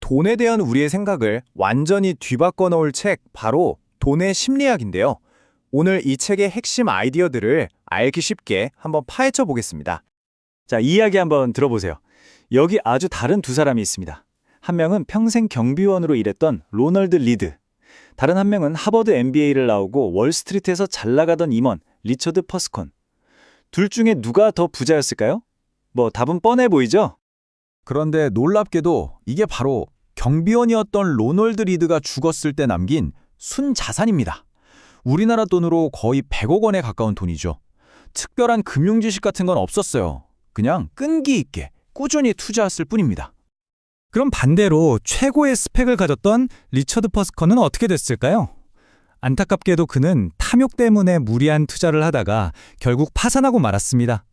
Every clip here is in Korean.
돈에 대한 우리의 생각을 완전히 뒤바꿔 놓을 책, 바로 돈의 심리학인데요. 오늘 이 책의 핵심 아이디어들을 알기 쉽게 한번 파헤쳐 보겠습니다. 자, 이 이야기 한번 들어보세요. 여기 아주 다른 두 사람이 있습니다. 한 명은 평생 경비원으로 일했던 로널드 리드. 다른 한 명은 하버드 MBA를 나오고 월스트리트에서 잘 나가던 임원 리처드 퍼스콘. 둘 중에 누가 더 부자였을까요? 뭐 답은 뻔해 보이죠? 그런데 놀랍게도 이게 바로 경비원이었던 로널드 리드가 죽었을 때 남긴 순자산입니다. 우리나라 돈으로 거의 100억 원에 가까운 돈이죠. 특별한 금융 지식 같은 건 없었어요. 그냥 끈기 있게 꾸준히 투자했을 뿐입니다. 그럼 반대로 최고의 스펙을 가졌던 리처드 퍼스컨은 어떻게 됐을까요? 안타깝게도 그는 탐욕 때문에 무리한 투자를 하다가 결국 파산하고 말았습니다.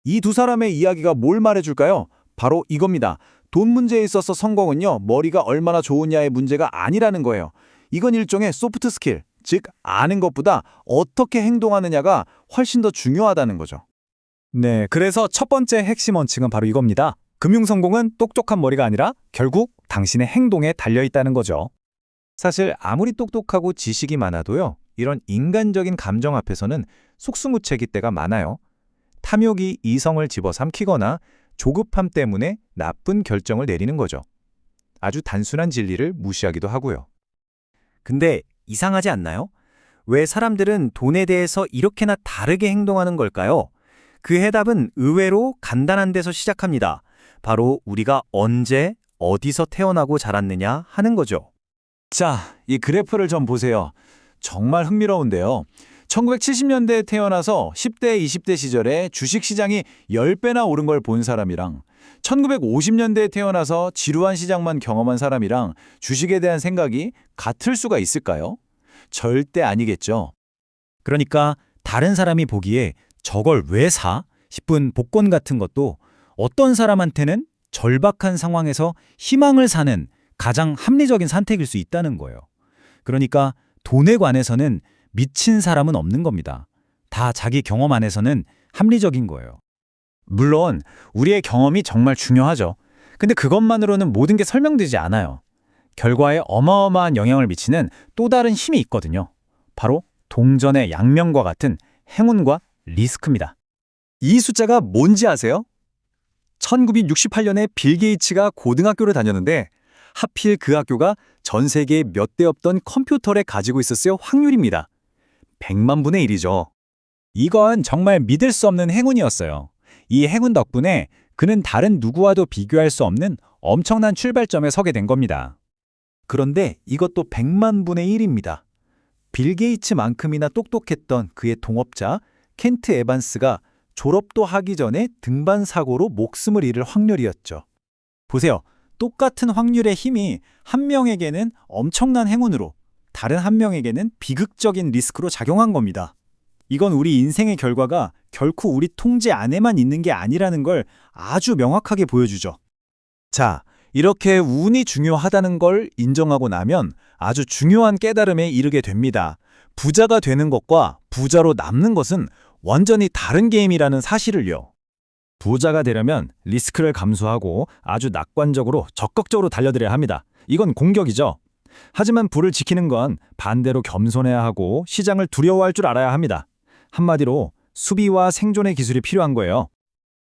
이 두 사람의 이야기가 뭘 말해줄까요? 바로 이겁니다. 돈 문제에 있어서 성공은요, 머리가 얼마나 좋으냐의 문제가 아니라는 거예요. 이건 일종의 소프트 스킬, 즉 아는 것보다 어떻게 행동하느냐가 훨씬 더 중요하다는 거죠. 네, 그래서 첫 번째 핵심 원칙은 바로 이겁니다. 금융 성공은 똑똑한 머리가 아니라 결국 당신의 행동에 달려있다는 거죠. 사실 아무리 똑똑하고 지식이 많아도요, 이런 인간적인 감정 앞에서는 속수무책일 때가 많아요. 탐욕이 이성을 집어삼키거나 조급함 때문에 나쁜 결정을 내리는 거죠. 아주 단순한 진리를 무시하기도 하고요. 근데 이상하지 않나요? 왜 사람들은 돈에 대해서 이렇게나 다르게 행동하는 걸까요? 그 해답은 의외로 간단한 데서 시작합니다. 바로 우리가 언제, 어디서 태어나고 자랐느냐 하는 거죠. 자, 이 그래프를 좀 보세요. 정말 흥미로운데요. 1970년대에 태어나서 10대, 20대 시절에 주식시장이 10배나 오른 걸 본 사람이랑 1950년대에 태어나서 지루한 시장만 경험한 사람이랑 주식에 대한 생각이 같을 수가 있을까요? 절대 아니겠죠. 그러니까 다른 사람이 보기에 저걸 왜 사? 싶은 복권 같은 것도 어떤 사람한테는 절박한 상황에서 희망을 사는 가장 합리적인 선택일 수 있다는 거예요. 그러니까 돈에 관해서는 미친 사람은 없는 겁니다. 다 자기 경험 안에서는 합리적인 거예요. 물론 우리의 경험이 정말 중요하죠. 근데 그것만으로는 모든 게 설명되지 않아요. 결과에 어마어마한 영향을 미치는 또 다른 힘이 있거든요. 바로 동전의 양면과 같은 행운과 리스크입니다. 이 숫자가 뭔지 아세요? 1968년에 빌 게이츠가 고등학교를 다녔는데 하필 그 학교가 전 세계에 몇 대 없던 컴퓨터를 가지고 있었을 확률입니다. 100만 분의 1이죠. 이건 정말 믿을 수 없는 행운이었어요. 이 행운 덕분에 그는 다른 누구와도 비교할 수 없는 엄청난 출발점에 서게 된 겁니다. 그런데 이것도 100만 분의 1입니다. 빌 게이츠만큼이나 똑똑했던 그의 동업자 켄트 에반스가 졸업도 하기 전에 등반 사고로 목숨을 잃을 확률이었죠. 보세요. 똑같은 확률의 힘이 한 명에게는 엄청난 행운으로, 다른 한 명에게는 비극적인 리스크로 작용한 겁니다. 이건 우리 인생의 결과가 결코 우리 통제 안에만 있는 게 아니라는 걸 아주 명확하게 보여주죠. 자, 이렇게 운이 중요하다는 걸 인정하고 나면 아주 중요한 깨달음에 이르게 됩니다. 부자가 되는 것과 부자로 남는 것은 완전히 다른 게임이라는 사실을요. 부자가 되려면 리스크를 감수하고 아주 낙관적으로 적극적으로 달려들어야 합니다. 이건 공격이죠. 하지만 부를 지키는 건 반대로 겸손해야 하고 시장을 두려워할 줄 알아야 합니다. 한마디로 수비와 생존의 기술이 필요한 거예요.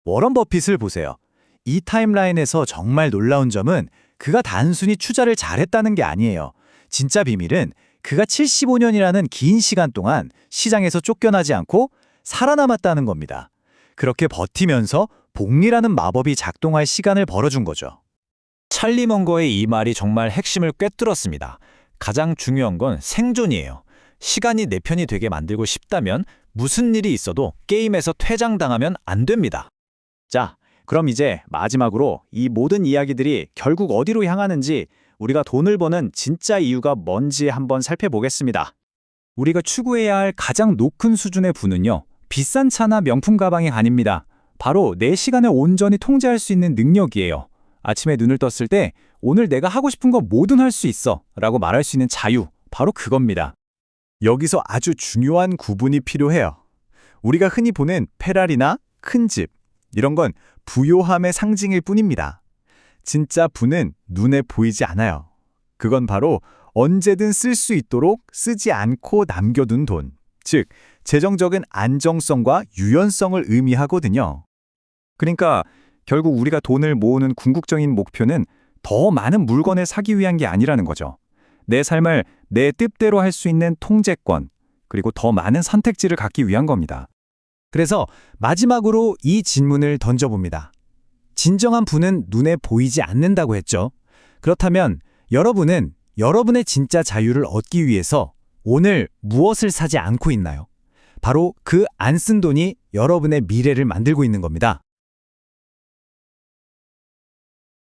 워런 버핏을 보세요. 이 타임라인에서 정말 놀라운 점은 그가 단순히 투자를 잘했다는 게 아니에요. 진짜 비밀은 그가 75년이라는 긴 시간 동안 시장에서 쫓겨나지 않고 살아남았다는 겁니다. 그렇게 버티면서 복리라는 마법이 작동할 시간을 벌어준 거죠. 찰리 먼거의 이 말이 정말 핵심을 꿰뚫었습니다. 가장 중요한 건 생존이에요. 시간이 내 편이 되게 만들고 싶다면 무슨 일이 있어도 게임에서 퇴장당하면 안 됩니다. 자, 그럼 이제 마지막으로 이 모든 이야기들이 결국 어디로 향하는지, 우리가 돈을 버는 진짜 이유가 뭔지 한번 살펴보겠습니다. 우리가 추구해야 할 가장 높은 수준의 부는요, 비싼 차나 명품 가방이 아닙니다. 바로 내 시간을 온전히 통제할 수 있는 능력이에요. 아침에 눈을 떴을 때 오늘 내가 하고 싶은 거 뭐든 할 수 있어 라고 말할 수 있는 자유, 바로 그겁니다. 여기서 아주 중요한 구분이 필요해요. 우리가 흔히 보는 페라리나 큰 집, 이런 건 부요함의 상징일 뿐입니다. 진짜 부는 눈에 보이지 않아요. 그건 바로 언제든 쓸 수 있도록 쓰지 않고 남겨둔 돈, 즉 재정적인 안정성과 유연성을 의미하거든요. 그러니까 결국 우리가 돈을 모으는 궁극적인 목표는 더 많은 물건을 사기 위한 게 아니라는 거죠. 내 삶을 내 뜻대로 할 수 있는 통제권, 그리고 더 많은 선택지를 갖기 위한 겁니다. 그래서 마지막으로 이 질문을 던져봅니다. 진정한 부는 눈에 보이지 않는다고 했죠. 그렇다면 여러분은 여러분의 진짜 자유를 얻기 위해서 오늘 무엇을 사지 않고 있나요? 바로 그 안 쓴 돈이 여러분의 미래를 만들고 있는 겁니다.